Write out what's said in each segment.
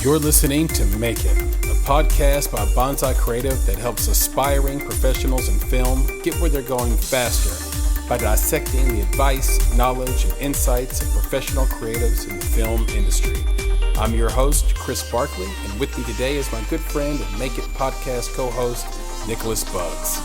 You're listening to Make It, a podcast by Bonsai Creative that helps aspiring professionals in film get where they're going faster by dissecting the advice, knowledge, and insights of professional creatives in the film industry. I'm your host, Chris Barkley, and with me today is my good friend and Make It podcast co-host, Nicholas Buggs.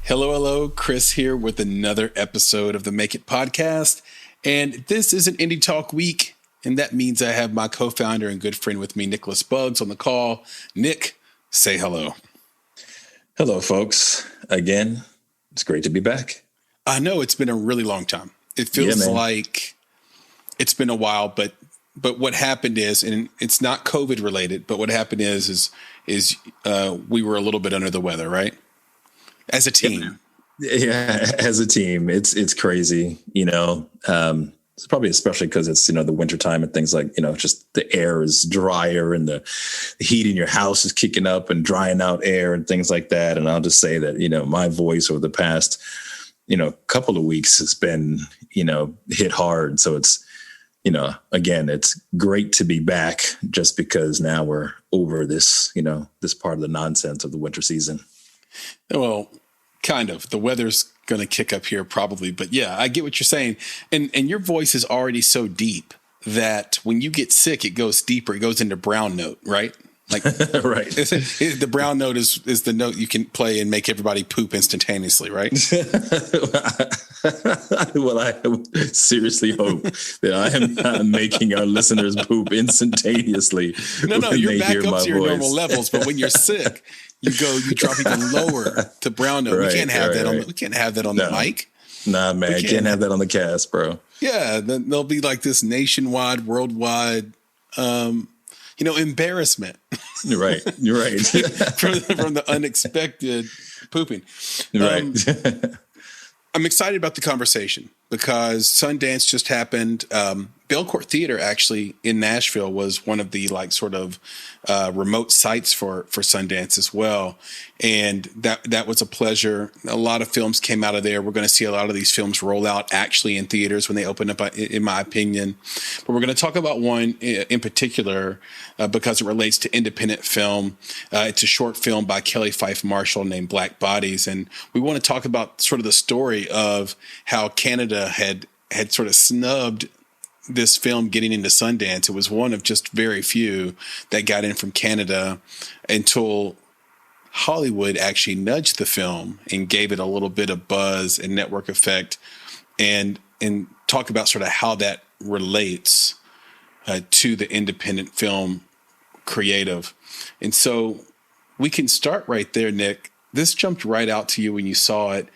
Hello, Chris here with another episode of the Make It podcast. And this is an Indie Talk week, and that means I have my co-founder and good friend with me, Nicholas Buggs, on the call. Nick, say hello. Hello, folks. Again, it's great to be back. I know it's been a really long time. It feels like it's been a while, but what happened is, and it's not COVID related, but what happened is we were a little bit under the weather, right? As a team. Yeah, as a team, it's crazy, it's probably especially because it's, the wintertime and things like, just the air is drier and the heat in your house is kicking up and drying out air and things like that. And I'll just say that, my voice over the past, couple of weeks has been, hit hard. So it's, again, it's great to be back just because now we're over this, this part of the nonsense of the winter season. Well, kind of. The weather's going to kick up here probably. But yeah, I get what you're saying. And your voice is already so deep that when you get sick, it goes deeper. It goes into brown note, right? Like right. The brown note is the note you can play and make everybody poop instantaneously, right? Well, I seriously hope that I am not making our listeners poop instantaneously. No, you're back up to your normal levels. But when you're sick, you drop even lower to brown note. We can't have that on the mic. Nah, man, can't have that on the cast, bro. Yeah, then there'll be like this nationwide, worldwide, embarrassment. You're right. from the unexpected pooping. Right. I'm excited about the conversation because Sundance just happened. Belcourt Theater actually in Nashville was one of the remote sites for Sundance as well. And that was a pleasure. A lot of films came out of there. We're going to see a lot of these films roll out actually in theaters when they open up, in my opinion. But we're going to talk about one in particular because it relates to independent film. It's a short film by Kelly Fyffe-Marshall named Black Bodies. And we want to talk about sort of the story of how Canada had sort of snubbed this film getting into Sundance. It was one of just very few that got in from Canada until Hollywood actually nudged the film and gave it a little bit of buzz and network effect, and talk about sort of how that relates to the independent film creative. And so we can start right there, Nick. This jumped right out to you when you saw it.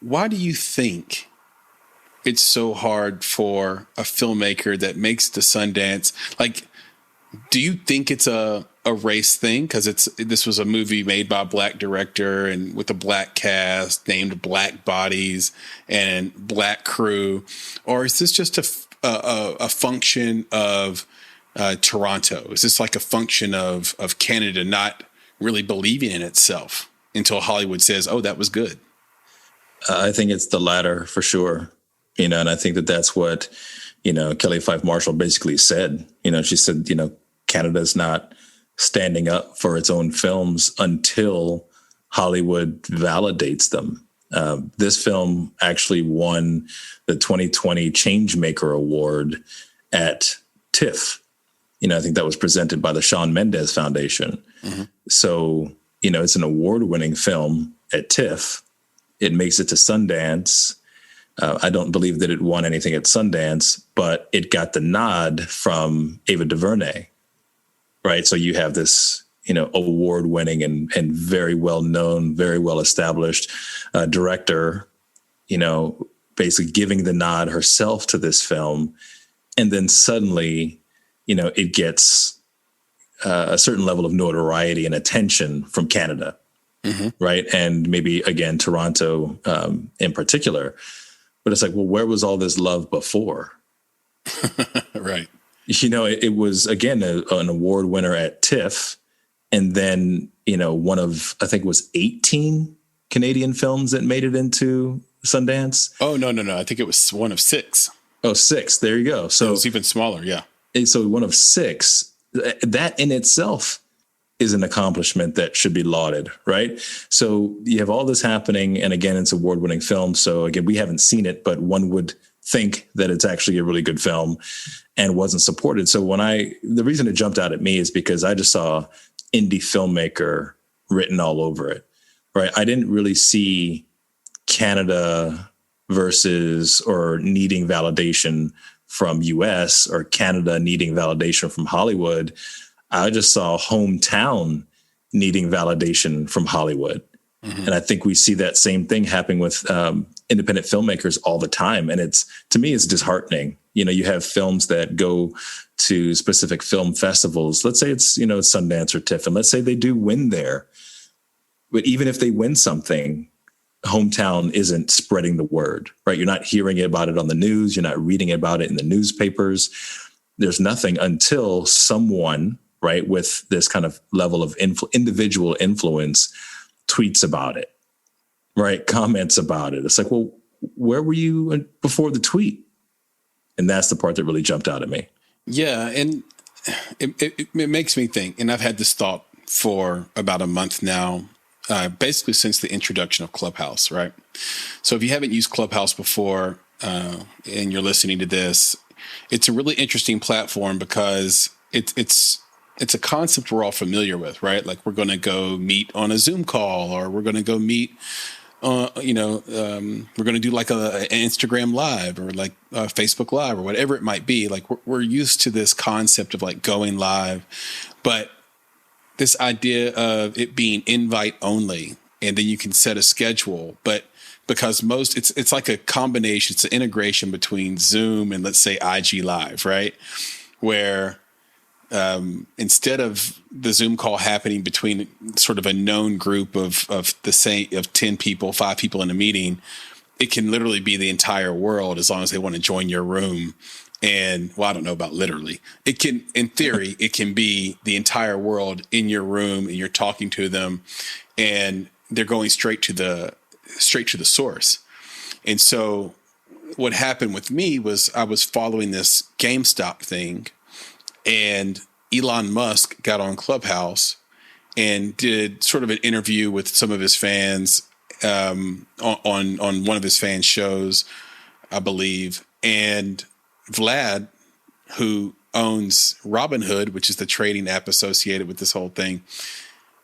Why do you think it's so hard for a filmmaker that makes the Sundance? Like, do you think it's a race thing? Because this was a movie made by a Black director and with a Black cast, named Black Bodies and Black crew, or is this just a function of Toronto? Is this like a function of Canada not really believing in itself until Hollywood says, "Oh, that was good"? I think it's the latter for sure. And I think that's what, Kelly Fyffe-Marshall basically said. She said, Canada's not standing up for its own films until Hollywood validates them. This film actually won the 2020 Changemaker Award at TIFF. I think that was presented by the Shawn Mendes Foundation. Mm-hmm. So, it's an award-winning film at TIFF. It makes it to Sundance. I don't believe that it won anything at Sundance, but it got the nod from Ava DuVerney, right? So you have this, award-winning and very well-known, very well-established director, basically giving the nod herself to this film. And then suddenly, it gets a certain level of notoriety and attention from Canada, mm-hmm. right? And maybe, again, Toronto in particular. But it's like, well, where was all this love before? Right. It was, again, an award winner at TIFF. And then, one of, I think it was 18 Canadian films that made it into Sundance. Oh, no. I think it was one of 6. Oh, 6. There you go. So it was even smaller. Yeah. And so one of 6, that in itself is an accomplishment that should be lauded, right? So you have all this happening, and again, it's award-winning film. So again, we haven't seen it, but one would think that it's actually a really good film and wasn't supported. So the reason it jumped out at me is because I just saw indie filmmaker written all over it, right? I didn't really see Canada versus or needing validation from US or Canada needing validation from Hollywood. I just saw hometown needing validation from Hollywood. Mm-hmm. And I think we see that same thing happening with independent filmmakers all the time. And to me, it's disheartening. You have films that go to specific film festivals. Let's say it's Sundance or TIFF, and let's say they do win there. But even if they win something, hometown isn't spreading the word, right? You're not hearing about it on the news. You're not reading about it in the newspapers. There's nothing until someone, right, with this kind of level of individual influence tweets about it, right? Comments about it. It's like, well, where were you before the tweet? And that's the part that really jumped out at me. Yeah. And it makes me think, and I've had this thought for about a month now, basically since the introduction of Clubhouse, right? So if you haven't used Clubhouse before and you're listening to this, it's a really interesting platform because it's a concept we're all familiar with, right? Like we're going to go meet on a Zoom call, or we're going to go meet, we're going to do like an Instagram live or like a Facebook live or whatever it might be. Like we're used to this concept of like going live, but this idea of it being invite only, and then you can set a schedule, but because it's like a combination, it's an integration between Zoom and let's say IG Live, right? Where instead of the Zoom call happening between sort of a known group of 10 people, 5 people in a meeting, it can literally be the entire world as long as they want to join your room. And well, I don't know about literally. It can, in theory, it can be the entire world in your room, and you're talking to them, and they're going straight to the source. And so, what happened with me was I was following this GameStop thing, and Elon Musk got on Clubhouse and did sort of an interview with some of his fans on one of his fans' shows, I believe, and Vlad, who owns Robinhood, which is the trading app associated with this whole thing,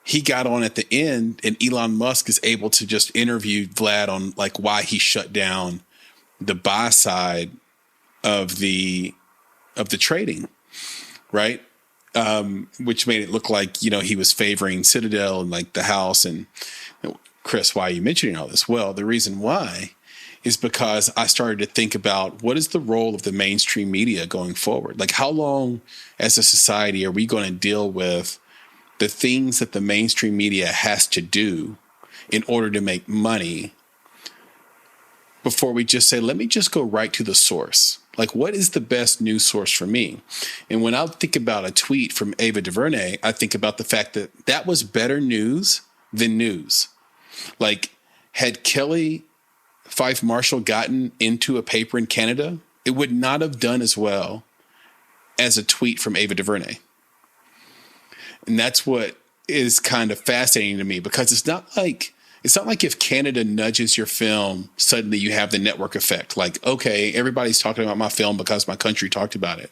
he got on at the end, and Elon Musk is able to just interview Vlad on like why he shut down the buy side of the trading, right? Which made it look like, he was favoring Citadel and like the house. And Chris, why are you mentioning all this? Well, the reason why is because I started to think about what is the role of the mainstream media going forward? Like how long as a society are we going to deal with the things that the mainstream media has to do in order to make money before we just say, let me just go right to the source? Like, what is the best news source for me? And when I think about a tweet from Ava DuVerney, I think about the fact that that was better news than news. Like, had Kelly Fyffe-Marshall gotten into a paper in Canada, it would not have done as well as a tweet from Ava DuVerney. And that's what is kind of fascinating to me, because it's not like if Canada nudges your film, suddenly you have the network effect. Like, okay, everybody's talking about my film because my country talked about it.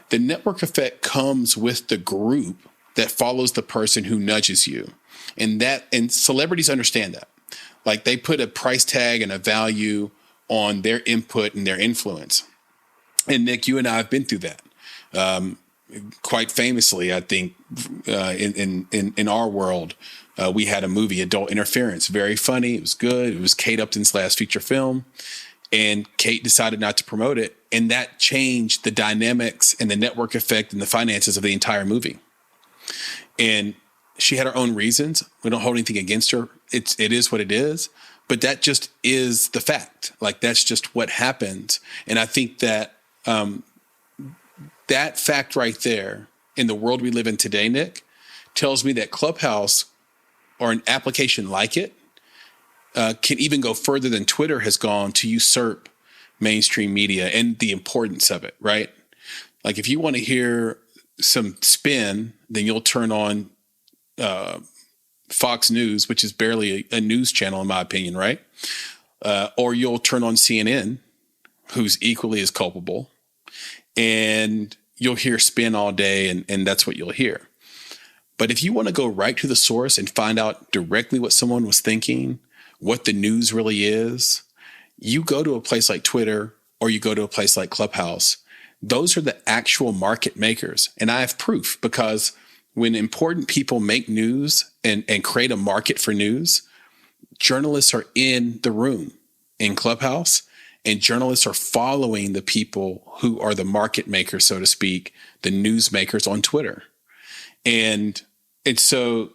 The network effect comes with the group that follows the person who nudges you. And celebrities understand that. Like they put a price tag and a value on their input and their influence. And Nick, you and I have been through that. Quite famously, I think in our world, we had a movie, Adult Interference, very funny. It was good. It was Kate Upton's last feature film, and Kate decided not to promote it. And that changed the dynamics and the network effect and the finances of the entire movie. And she had her own reasons. We don't hold anything against her. It is what it is, but that just is the fact. Like that's just what happens. And I think that that fact right there in the world we live in today, Nick, tells me that Clubhouse or an application like it can even go further than Twitter has gone to usurp mainstream media and the importance of it, right? Like if you want to hear some spin, then you'll turn on Fox News, which is barely a news channel in my opinion, right? Or you'll turn on CNN, who's equally as culpable, and you'll hear spin all day, and that's what you'll hear. But if you want to go right to the source and find out directly what someone was thinking, what the news really is, you go to a place like Twitter or you go to a place like Clubhouse. Those are the actual market makers. And I have proof, because when important people make news and create a market for news, journalists are in the room in Clubhouse, and journalists are following the people who are the market makers, so to speak, the news makers on Twitter. And so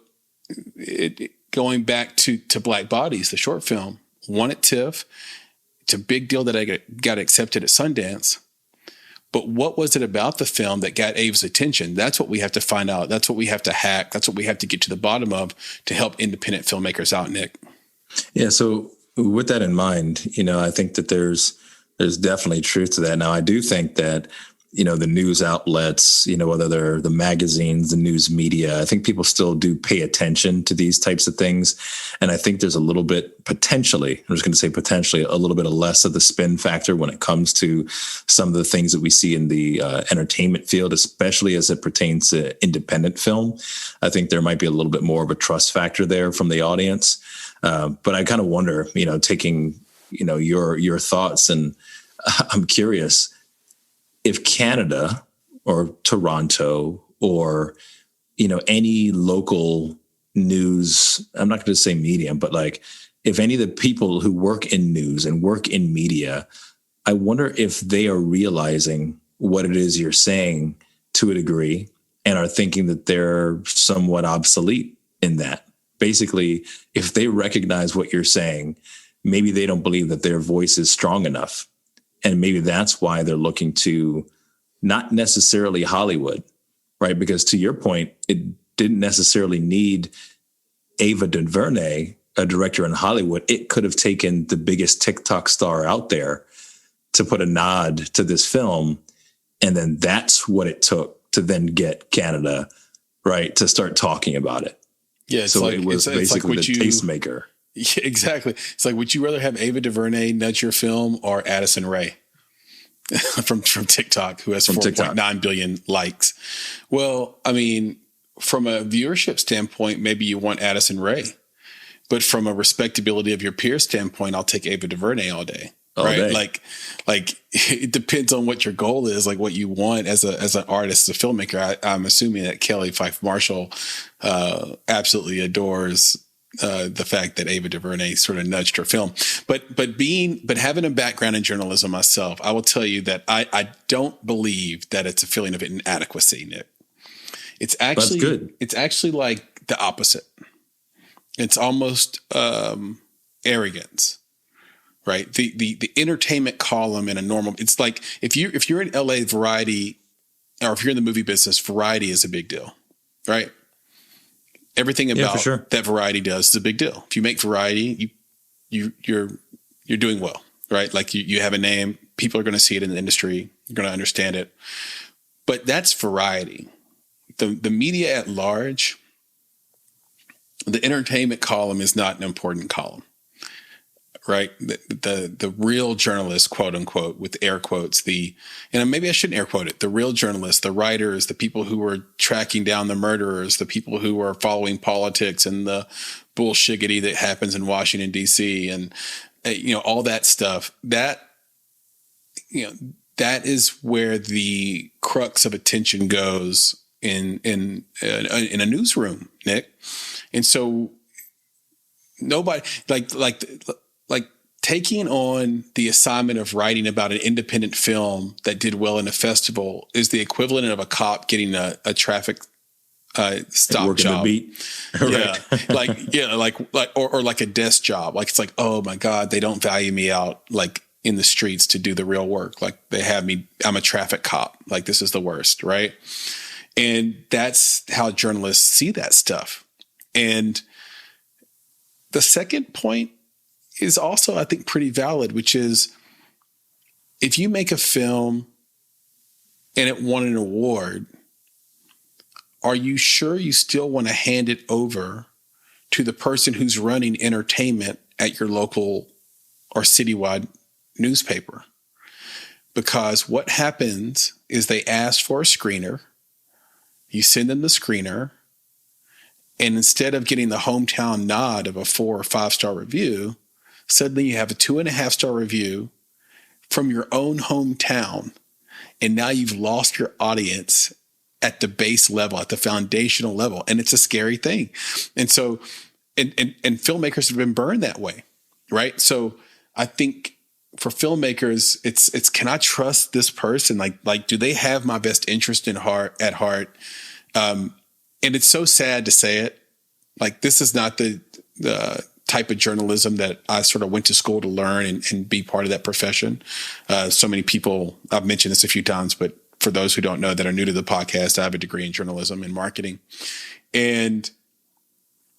going back to Black Bodies, the short film, won at TIFF. It's a big deal that I got accepted at Sundance. But what was it about the film that got Ava's attention? That's what we have to find out. That's what we have to hack. That's what we have to get to the bottom of to help independent filmmakers out, Nick. Yeah. So with that in mind, I think that there's definitely truth to that. Now, I do think that, the news outlets, whether they're the magazines, the news media, I think people still do pay attention to these types of things. And I think there's a little bit potentially, I'm just going to say potentially, a little bit of less of the spin factor when it comes to some of the things that we see in the entertainment field, especially as it pertains to independent film. I think there might be a little bit more of a trust factor there from the audience. But I kind of wonder, taking, your thoughts, and I'm curious, if Canada or Toronto or, any local news, I'm not going to say medium, but like if any of the people who work in news and work in media, I wonder if they are realizing what it is you're saying to a degree and are thinking that they're somewhat obsolete in that. Basically, if they recognize what you're saying, maybe they don't believe that their voice is strong enough. And maybe that's why they're looking to not necessarily Hollywood, right? Because to your point, it didn't necessarily need Ava DuVerney, a director in Hollywood. It could have taken the biggest TikTok star out there to put a nod to this film. And then that's what it took to then get Canada, right, to start talking about it. Yeah, so it was basically the tastemaker. Yeah, exactly. It's like, would you rather have Ava DuVerney nudge your film or Addison Rae from TikTok, who has 4.9 billion likes? Well, I mean, from a viewership standpoint, maybe you want Addison Rae, but from a respectability of your peer standpoint, I'll take Ava DuVerney all day. All right? day. Like it depends on what your goal is, like what you want as an artist, as a filmmaker. I'm assuming that Kelly Fyffe-Marshall absolutely adores the fact that Ava DuVerney sort of nudged her film, but having a background in journalism myself, I will tell you that I don't believe that it's a feeling of inadequacy, Nick. It's actually good. It's actually like the opposite. It's almost arrogance, right? The entertainment column in a normal, it's like if you're in LA, Variety, or if you're in the movie business, Variety is a big deal, right? Everything about that Variety does is a big deal. If you make Variety, you're doing well, right? Like you have a name, people are going to see it in the industry, you're going to understand it. But that's Variety. The media at large, the entertainment column is not an important column, right? The real journalists, quote unquote, with air quotes, and maybe I shouldn't air quote it, the real journalists, the writers, the people who are tracking down the murderers, the people who are following politics and the bullshiggity that happens in Washington, D.C. and, all that stuff, that is where the crux of attention goes in a newsroom, Nick. And so nobody like taking on the assignment of writing about an independent film that did well in a festival is the equivalent of a cop getting a traffic stop job. Right. Yeah. Like a desk job. Like, it's like, oh my God, they don't value me out. Like in the streets to do the real work. Like they have me, I'm a traffic cop. Like this is the worst, right? And that's how journalists see that stuff. And the second point is also, I think, pretty valid, which is if you make a film and it won an award, are you sure you still want to hand it over to the person who's running entertainment at your local or citywide newspaper? Because what happens is they ask for a screener, you send them the screener, and instead of getting the hometown nod of a 4 or 5 star review, suddenly you have a 2.5-star review from your own hometown. And now you've lost your audience at the base level, at the foundational level. And it's a scary thing. And so, and filmmakers have been burned that way, right? So I think for filmmakers, it's can I trust this person? Like, do they have my best interest at heart? And it's so sad to say it. Like, this is not the type of journalism that I sort of went to school to learn and be part of that profession. So many people, I've mentioned this a few times, but for those who don't know that are new to the podcast, I have a degree in journalism and marketing. And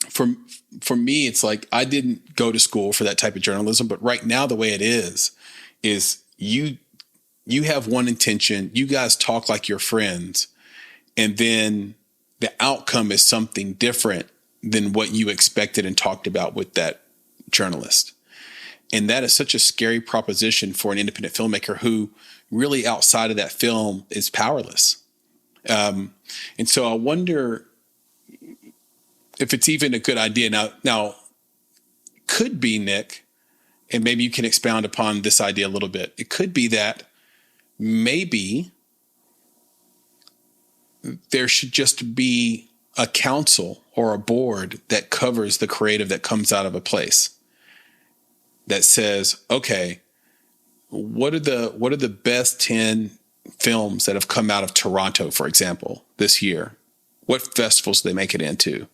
for me, it's like, I didn't go to school for that type of journalism, but right now the way it is you have one intention, you guys talk like you're friends, and then the outcome is something different than what you expected and talked about with that journalist. And that is such a scary proposition for an independent filmmaker who really outside of that film is powerless. And so I wonder if it's even a good idea. Now could be, Nick, and maybe you can expound upon this idea a little bit. It could be that maybe there should just be a council or a board that covers the creative that comes out of a place, that says, okay, what are the best 10 films that have come out of Toronto, for example, this year? What festivals do they make it into?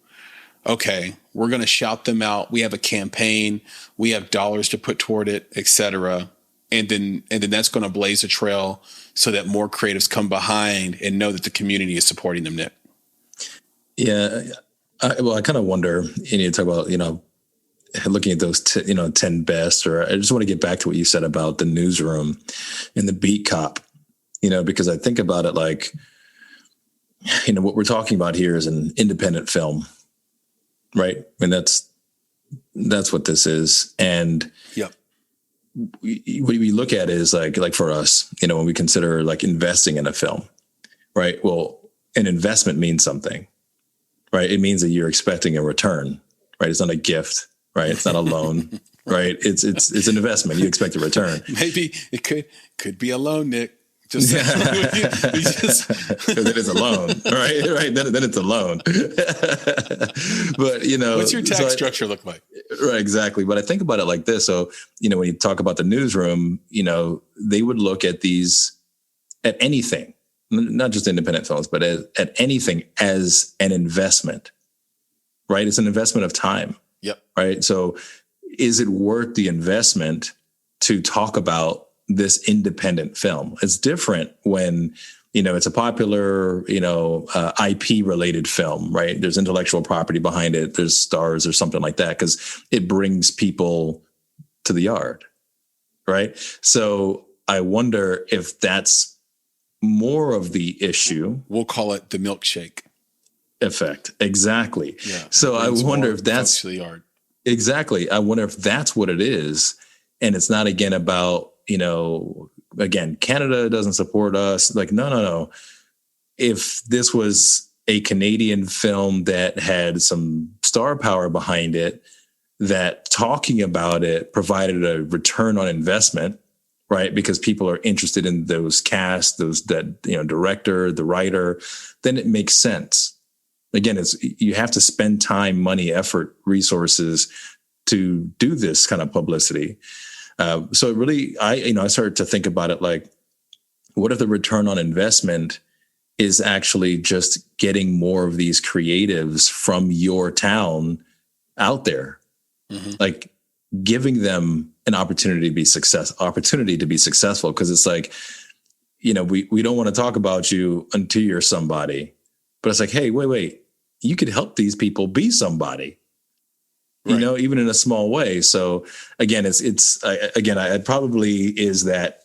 Okay, we're going to shout them out. We have a campaign. We have dollars to put toward it, et cetera. And then that's going to blaze a trail so that more creatives come behind and know that the community is supporting them, Nick. Yeah. I kind of wonder, you talk about, looking at those, 10 best, or I just want to get back to what you said about the newsroom and the beat cop, because I think about it like, what we're talking about here is an independent film, right? I mean, that's what this is. And yep. What we look at is like for us, when we consider like investing in a film, right? Well, an investment means something, right? It means that you're expecting a return, right? It's not a gift, right? It's not a loan, right? It's an investment. You expect a return. Maybe it could be a loan, Nick. Just then it's a loan, right? Then it's a loan. But what's your tax structure look like? Right, exactly. But I think about it like this. So when you talk about the newsroom, they would look at at anything, not just independent films, but at anything as an investment, right? It's an investment of time. Yep. Right. So is it worth the investment to talk about this independent film? It's different when, it's a popular, IP related film, right? There's intellectual property behind it. There's stars or something like that, because it brings people to the yard. Right. So I wonder if that's more of the issue. We'll call it the milkshake effect. Exactly. Yeah. So I wonder if that's to the yard. Exactly. I wonder if that's what it is. And it's not again about, again, Canada doesn't support us. Like, no. If this was a Canadian film that had some star power behind it, that talking about it provided a return on investment, right? Because people are interested in those casts, director, the writer, then it makes sense. Again, you have to spend time, money, effort, resources to do this kind of publicity. So it really, I started to think about it like, what if the return on investment is actually just getting more of these creatives from your town out there? Mm-hmm. Like, giving them an opportunity to be successful. Cause it's like, you know, we don't want to talk about you until you're somebody, but it's like, hey, wait, you could help these people be somebody, you know, even in a small way. So again, it probably is that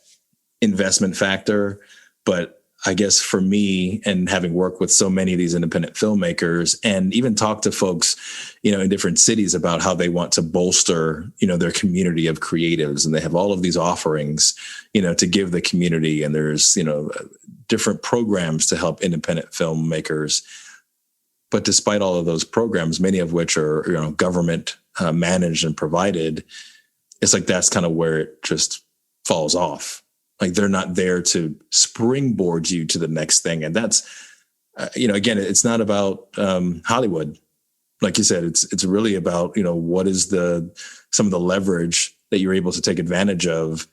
investment factor, but I guess for me, and having worked with so many of these independent filmmakers and even talk to folks, you know, in different cities about how they want to bolster, you know, their community of creatives, and they have all of these offerings, you know, to give the community. And there's, you know, different programs to help independent filmmakers. But despite all of those programs, many of which are, you know, government managed and provided, it's like that's kind of where it just falls off. Like they're not there to springboard you to the next thing. And that's, you know, again, it's not about Hollywood. Like you said, it's really about, you know, what is some of the leverage that you're able to take advantage of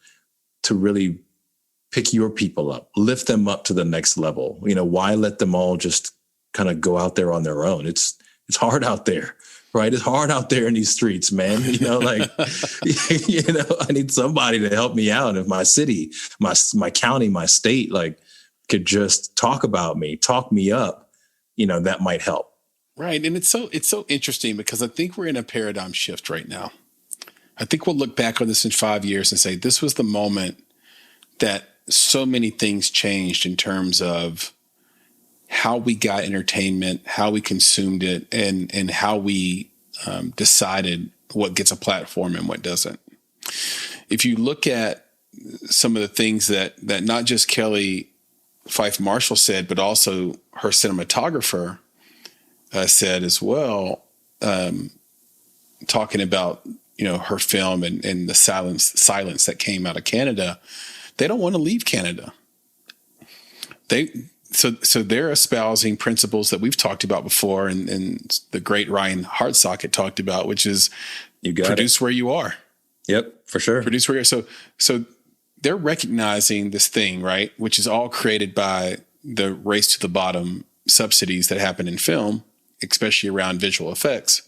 to really pick your people up, lift them up to the next level. You know, why let them all just kind of go out there on their own? It's hard out there. Right. It's hard out there in these streets, man. You know, like, you know, I need somebody to help me out. If my city, my county, my state, like could just talk about me, talk me up, you know, that might help. Right. And it's so interesting because I think we're in a paradigm shift right now. I think we'll look back on this in 5 years and say, this was the moment that so many things changed in terms of how we got entertainment, how we consumed it, and how we decided what gets a platform and what doesn't. If you look at some of the things that not just Kelly Fyffe-Marshall said, but also her cinematographer said as well, talking about, you know, her film and the silence that came out of Canada, they don't want to leave Canada. So they're espousing principles that we've talked about before, and the great Ryan Hartsock talked about, which is produce where you are. Yep, for sure. Produce where you are. So they're recognizing this thing, right, which is all created by the race to the bottom subsidies that happen in film, especially around visual effects.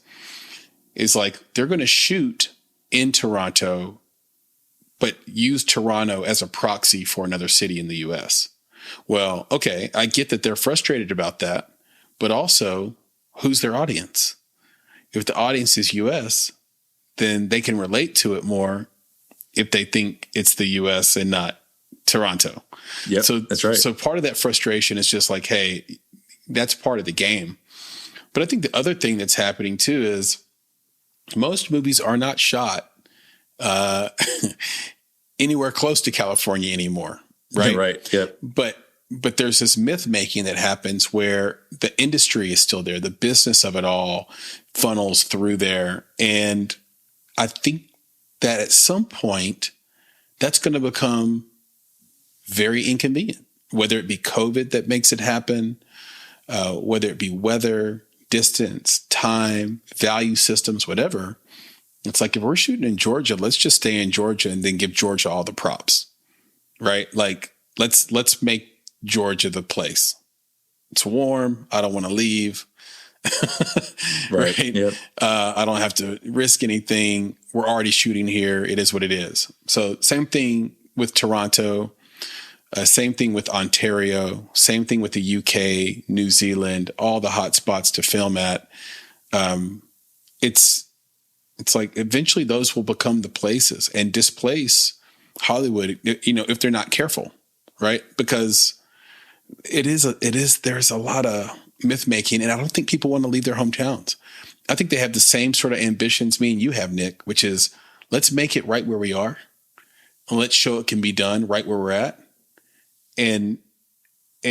Is like they're going to shoot in Toronto, but use Toronto as a proxy for another city in the U.S. Well, okay, I get that they're frustrated about that, but also who's their audience? If the audience is US, then they can relate to it more if they think it's the US and not Toronto. Yeah, so that's right. So part of that frustration is just like, hey, that's part of the game. But I think the other thing that's happening too is most movies are not shot anywhere close to California anymore. Right. Right. Yep. But there's this myth making that happens where the industry is still there. The business of it all funnels through there. And I think that at some point that's going to become very inconvenient, whether it be COVID that makes it happen, whether it be weather, distance, time, value systems, whatever. It's like, if we're shooting in Georgia, let's just stay in Georgia and then give Georgia all the props. Right? Like, let's make Georgia the place. It's warm. I don't want to leave. Right. Yep. I don't have to risk anything. We're already shooting here. It is what it is. So same thing with Toronto. Same thing with Ontario. Same thing with the UK, New Zealand, all the hot spots to film at. It's like eventually those will become the places and displace Hollywood, you know, if they're not careful, right? Because there's a lot of myth making, and I don't think people want to leave their hometowns. I think they have the same sort of ambitions me and you have, Nick, which is let's make it right where we are, and let's show it can be done right where we're at, and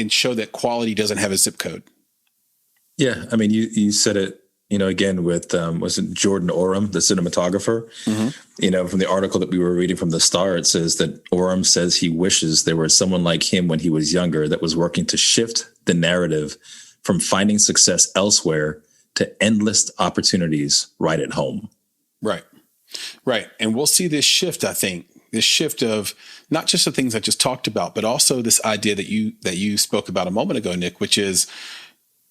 show that quality doesn't have a zip code. Yeah, I mean, you said it. You know, again, with, was it Jordan Oram, the cinematographer? Mm-hmm. You know, from the article that we were reading from the Star, it says that Oram says he wishes there was someone like him when he was younger that was working to shift the narrative from finding success elsewhere to endless opportunities right at home. Right. Right. And we'll see this shift, I think, this shift of not just the things I just talked about, but also this idea that you spoke about a moment ago, Nick, which is,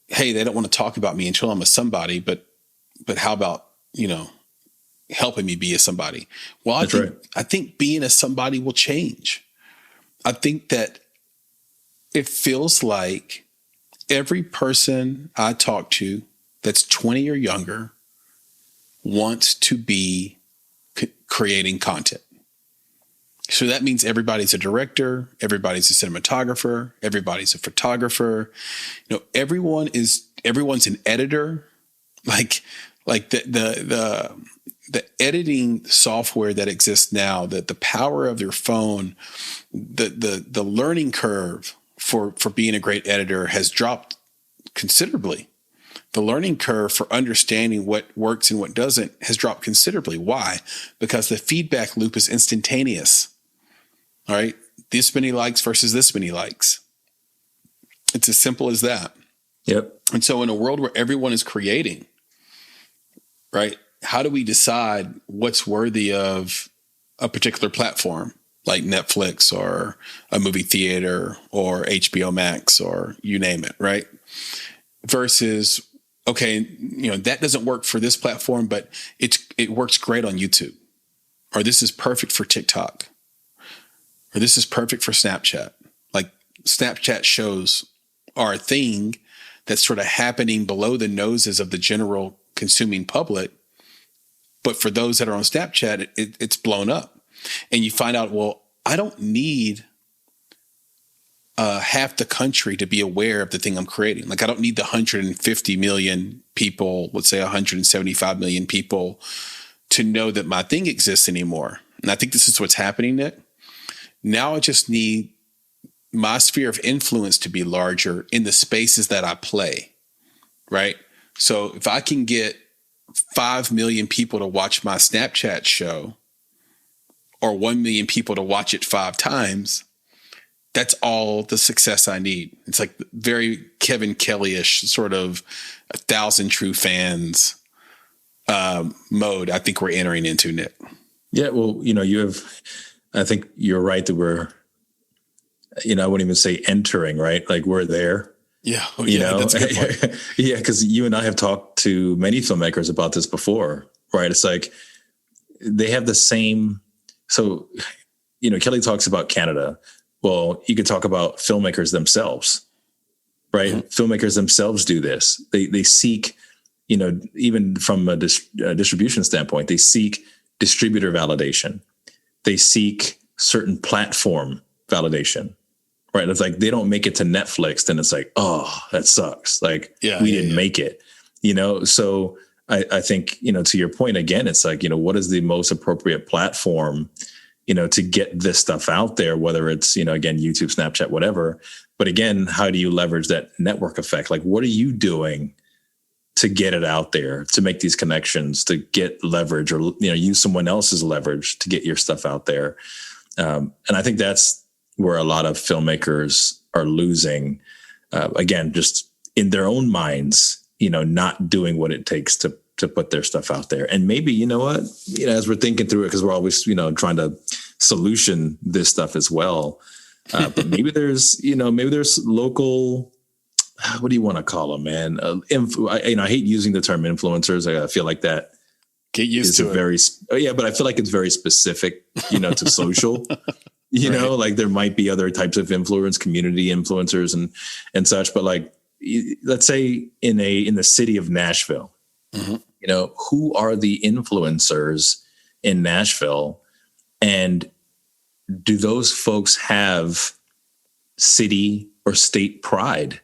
hey, they don't want to talk about me until I'm a somebody, but how about, you know, helping me be a somebody. Well, I think being a somebody will change. I think that it feels like every person I talk to that's 20 or younger wants to be creating content. So that means everybody's a director, everybody's a cinematographer, everybody's a photographer. You know, everyone's an editor. Like the editing software that exists now, the power of your phone, the learning curve for being a great editor has dropped considerably. The learning curve for understanding what works and what doesn't has dropped considerably. Why? Because the feedback loop is instantaneous. All right. This many likes versus this many likes. It's as simple as that. Yep. And so in a world where everyone is creating, right, how do we decide what's worthy of a particular platform like Netflix or a movie theater or HBO Max or you name it, right? Versus, okay, you know, that doesn't work for this platform, but it works great on YouTube. Or this is perfect for TikTok. Or this is perfect for Snapchat. Like Snapchat shows are a thing that's sort of happening below the noses of the general consuming public. But for those that are on Snapchat, it's blown up. And you find out, well, I don't need half the country to be aware of the thing I'm creating. Like I don't need the 150 million people, let's say 175 million people to know that my thing exists anymore. And I think this is what's happening, Nick. Now I just need my sphere of influence to be larger in the spaces that I play, right? So if I can get 5 million people to watch my Snapchat show or 1 million people to watch it 5 times, that's all the success I need. It's like very Kevin Kelly-ish sort of 1,000 true fans mode I think we're entering into, Nick. Yeah, well, you know, I think you're right that we're, you know, I wouldn't even say entering, right? Like we're there. Yeah. Oh, you yeah, know? that's a good point. Yeah, because you and I have talked to many filmmakers about this before, right? It's like they have the same. So, you know, Kelly talks about Canada. Well, you could talk about filmmakers themselves, right? Mm-hmm. Filmmakers themselves do this. They seek, you know, even from a distribution standpoint, they seek distributor validation. They seek certain platform validation, right? It's like they don't make it to Netflix, then it's like, oh, that sucks. Like we didn't make it, you know? So I think, you know, to your point again, it's like, you know, what is the most appropriate platform, you know, to get this stuff out there, whether it's, you know, again, YouTube, Snapchat, whatever. But again, how do you leverage that network effect? Like, what are you doing to get it out there, to make these connections, to get leverage, or, you know, use someone else's leverage to get your stuff out there? And I think that's where a lot of filmmakers are losing, again, just in their own minds, you know, not doing what it takes to put their stuff out there. And maybe, you know what, you know, as we're thinking through it, because we're always, you know, trying to solution this stuff as well. But maybe there's local, what do you want to call them, man? I hate using the term influencers. I feel like that get used to it. But I feel like it's very specific, you know, to social. You right. know, like there might be other types of influence, community influencers and such. But like, let's say in the city of Nashville, mm-hmm. you know, who are the influencers in Nashville, and do those folks have city or state pride?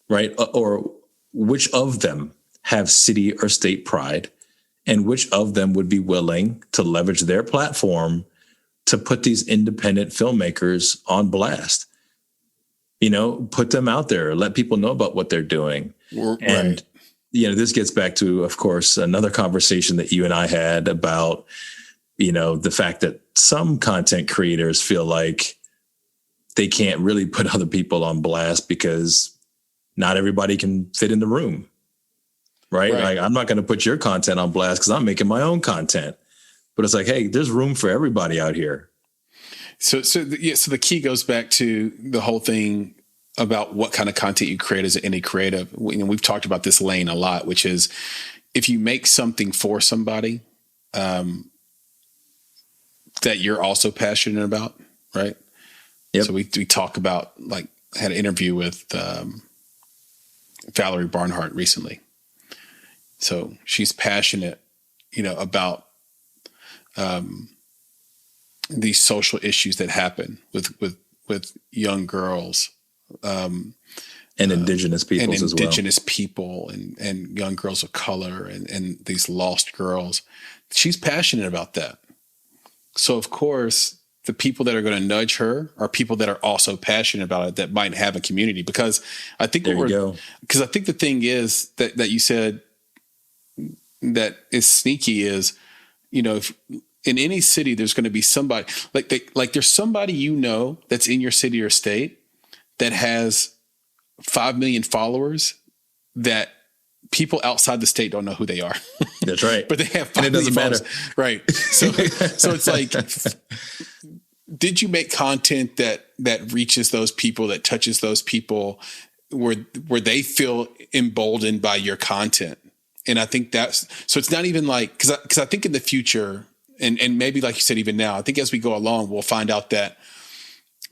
Right? Or which of them have city or state pride, and which of them would be willing to leverage their platform to put these independent filmmakers on blast? You know, put them out there, let people know about what they're doing. Right. And, you know, this gets back to, of course, another conversation that you and I had about, you know, the fact that some content creators feel like they can't really put other people on blast because not everybody can fit in the room, right? Like, I'm not going to put your content on blast because I'm making my own content. But it's like, hey, there's room for everybody out here. So the key goes back to the whole thing about what kind of content you create as any creative. We've talked about this lane a lot, which is if you make something for somebody, that you're also passionate about, right? Yep. So we talk about, like, I had an interview with Valerie Barnhart recently. So she's passionate, about these social issues that happen with young girls, and indigenous peoples as well. Indigenous people and young girls of color and these lost girls. She's passionate about that. So of course, the people that are going to nudge her are people that are also passionate about it, that might have a community. Because I think because I think the thing is that you said that is sneaky is, if in any city there's going to be somebody like there's somebody that's in your city or state that has 5 million followers that people outside the state don't know who they are. That's right. But they have 5 million followers. Right. So it's like, did you make content that reaches those people, that touches those people where they feel emboldened by your content? And I think so it's not even like, cause I think in the future, and maybe like you said, even now, I think as we go along, we'll find out that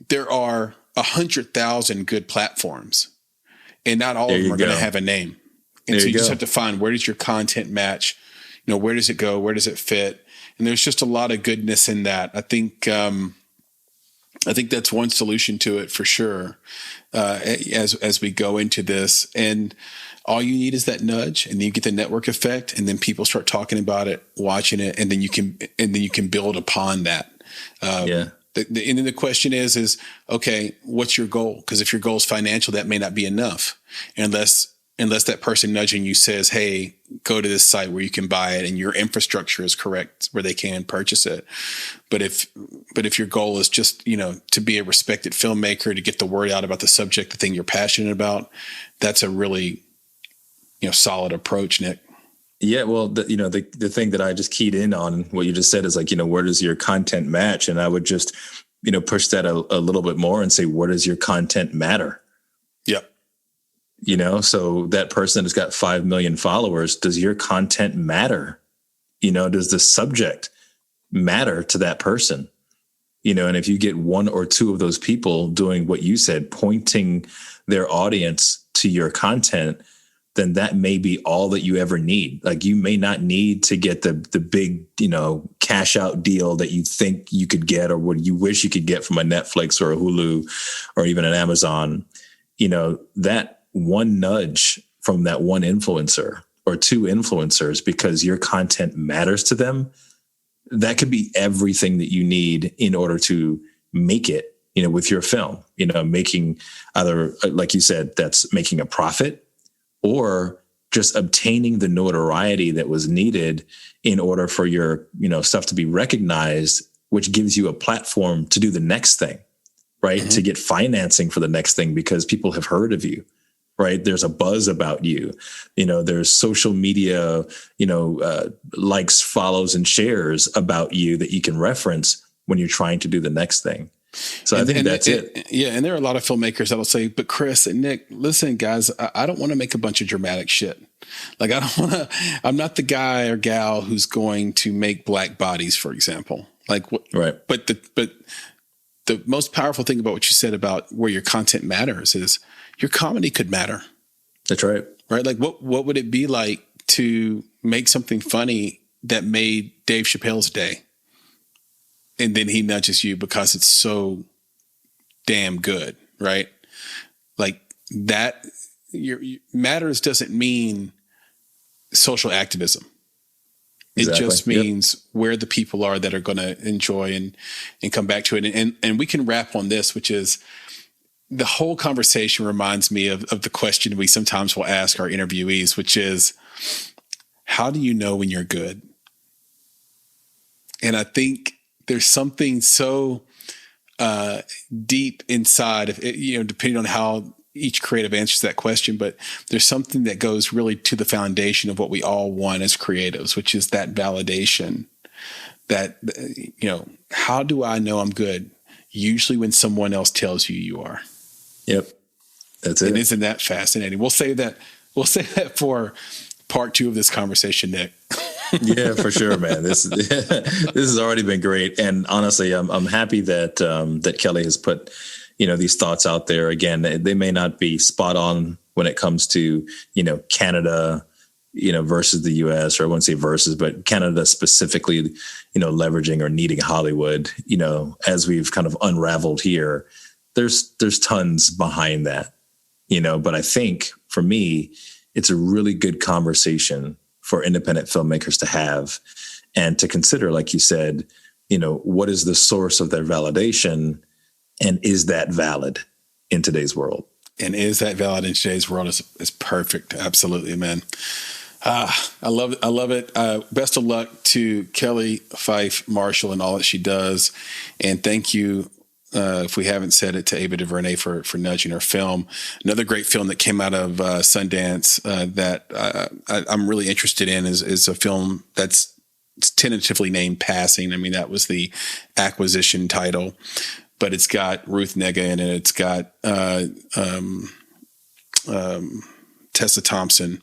there are 100,000 good platforms and not all of them are going to have a name. And so you just have to find, where does your content match? Where does it go? Where does it fit? And there's just a lot of goodness in that. I think that's one solution to it for sure. As we go into this, and all you need is that nudge, and then you get the network effect, and then people start talking about it, watching it, and then you can build upon that. And then the question is okay, what's your goal? Because if your goal is financial, that may not be enough, unless that person nudging you says, hey, go to this site where you can buy it and your infrastructure is correct where they can purchase it. But if your goal is just, to be a respected filmmaker, to get the word out about the subject, the thing you're passionate about, that's a really, solid approach, Nick. Yeah. Well, the thing that I just keyed in on what you just said is like, where does your content match? And I would just, push that a little bit more and say, where does your content matter? Yep. So that person that's got 5 million followers, does your content matter? Does the subject matter to that person? And if you get one or two of those people doing what you said, pointing their audience to your content, then that may be all that you ever need. Like, you may not need to get the big, cash out deal that you think you could get, or what you wish you could get from a Netflix or a Hulu or even an Amazon. That one nudge from that one influencer or two influencers, because your content matters to them, that could be everything that you need in order to make it, with your film, making either, like you said, that's making a profit, or just obtaining the notoriety that was needed in order for your, stuff to be recognized, which gives you a platform to do the next thing, right? Mm-hmm. To get financing for the next thing because people have heard of you, right? There's a buzz about you. There's social media, likes, follows, and shares about you that you can reference when you're trying to do the next thing. So I think that's it. Yeah. And there are a lot of filmmakers that'll say, but Chris and Nick, listen, guys, I don't want to make a bunch of dramatic shit. Like, I'm not the guy or gal who's going to make black bodies, for example. Like, right. But the most powerful thing about what you said about where your content matters is your comedy could matter. That's right. Right. Like, what would it be like to make something funny that made Dave Chappelle's day? And then he nudges you because it's so damn good, right? Like that, your matters doesn't mean social activism. Exactly. It just means where the people are that are going to enjoy and come back to it. And we can wrap on this, which is the whole conversation reminds me of the question we sometimes will ask our interviewees, which is, how do you know when you're good? And I think there's something so deep inside of it, depending on how each creative answers that question, but there's something that goes really to the foundation of what we all want as creatives, which is that validation that, how do I know I'm good? Usually when someone else tells you you are. Yep. That's it. And isn't that fascinating? We'll say that for part 2 of this conversation, Nick. Yeah, for sure, man. This this has already been great, and honestly, I'm happy that that Kelly has put these thoughts out there. Again, they may not be spot on when it comes to Canada, versus the U.S. or I wouldn't say versus, but Canada specifically, leveraging or needing Hollywood. As we've kind of unraveled here, there's tons behind that, But I think for me, it's a really good conversation for independent filmmakers to have and to consider, like you said, what is the source of their validation, and is that valid in today's world? And is that valid in today's world is perfect. Absolutely, man. I love it. I love it. Best of luck to Kelly Fyffe-Marshall and all that she does. And thank you, if we haven't said it, to Ava DuVerney for nudging her film. Another great film that came out of Sundance that I'm really interested in is a film that's tentatively named Passing. I mean, that was the acquisition title, but it's got Ruth Negga in it. It's got Tessa Thompson.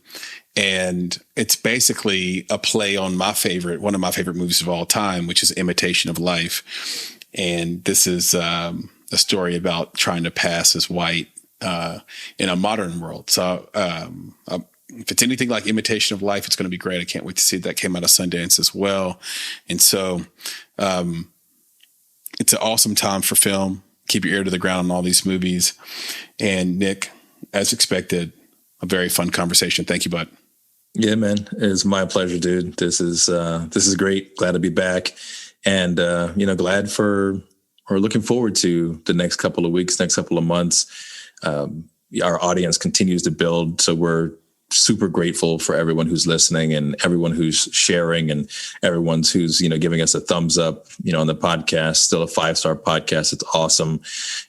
And it's basically a play on one of my favorite movies of all time, which is Imitation of Life. And this is a story about trying to pass as white in a modern world. So if it's anything like Imitation of Life, it's going to be great. I can't wait to see it. That came out of Sundance as well. And so it's an awesome time for film. Keep your ear to the ground on all these movies. And Nick, as expected, a very fun conversation. Thank you, bud. Yeah, man. It's my pleasure, dude. This is great. Glad to be back. And, glad for, or looking forward to the next couple of weeks, next couple of months. Our audience continues to build. So we're super grateful for everyone who's listening and everyone who's sharing and everyone's who's, giving us a thumbs up, on the podcast. Still a 5-star podcast. It's awesome.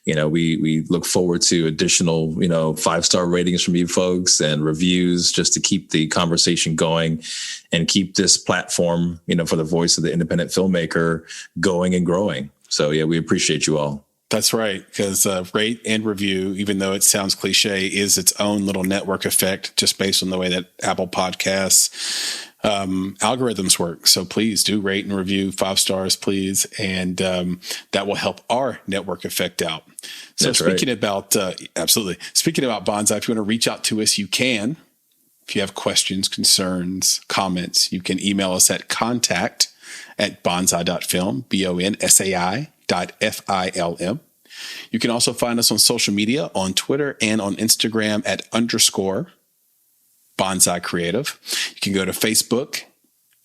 We look forward to additional, 5-star ratings from you folks and reviews just to keep the conversation going and keep this platform, for the voice of the independent filmmaker going and growing. So yeah, we appreciate you all. That's right, because rate and review, even though it sounds cliche, is its own little network effect just based on the way that Apple Podcasts algorithms work. So please do rate and review 5 stars, please. And that will help our network effect out. So That's speaking right. about, absolutely. Speaking about Bonsai, if you want to reach out to us, you can. If you have questions, concerns, comments, you can email us at contact@bonsai.film, BONSAI.FILM. You can also find us on social media on Twitter and on Instagram at _Bonsai Creative. You can go to Facebook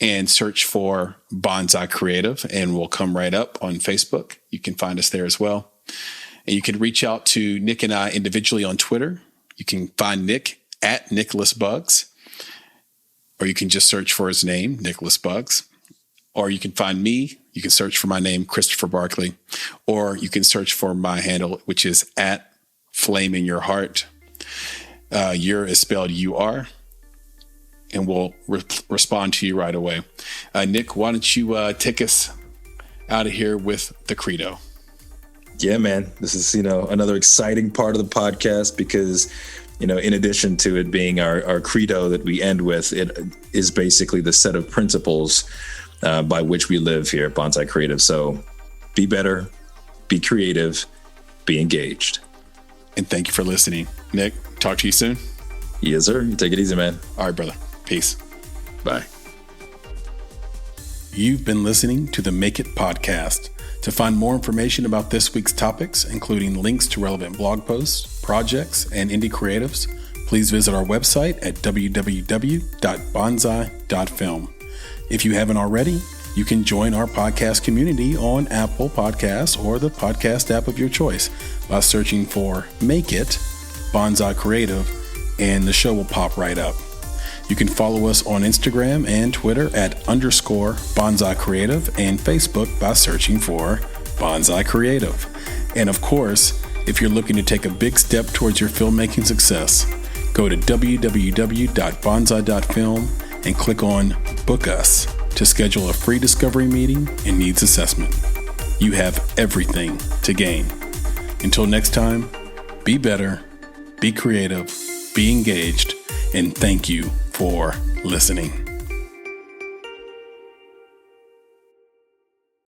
and search for Bonsai Creative and we'll come right up on Facebook. You can find us there as well. And you can reach out to Nick and I individually on Twitter. You can find Nick at Nicholas Bugs, or you can just search for his name, Nicholas Bugs. Or you can find me. You can search for my name, Christopher Barkley, or you can search for my handle, which is at Flame in Your Heart. Your is spelled UR, and we'll respond to you right away. Nick, why don't you take us out of here with the credo? Yeah, man. This is, another exciting part of the podcast because, in addition to it being our credo that we end with, it is basically the set of principles by which we live here at Bonsai Creative. So be better, be creative, be engaged. And thank you for listening. Nick, talk to you soon. Yes, sir. You take it easy, man. All right, brother. Peace. Bye. You've been listening to the Make It podcast. To find more information about this week's topics, including links to relevant blog posts, projects, and indie creatives, please visit our website at www.bonsai.film. If you haven't already, you can join our podcast community on Apple Podcasts or the podcast app of your choice by searching for Make It Bonsai Creative, and the show will pop right up. You can follow us on Instagram and Twitter at _Bonsai Creative and Facebook by searching for Bonsai Creative. And of course, if you're looking to take a big step towards your filmmaking success, go to www.bonsai.film and click on Book Us to schedule a free discovery meeting and needs assessment. You have everything to gain. Until next time, be better, be creative, be engaged, and thank you for listening.